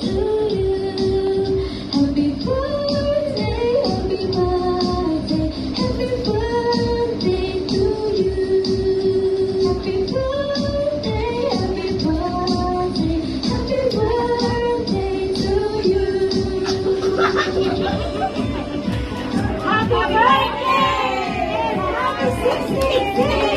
to you. Happy birthday, happy birthday, happy birthday to you. Happy birthday, happy birthday, happy birthday to you. Happy birthday! Happy 66th!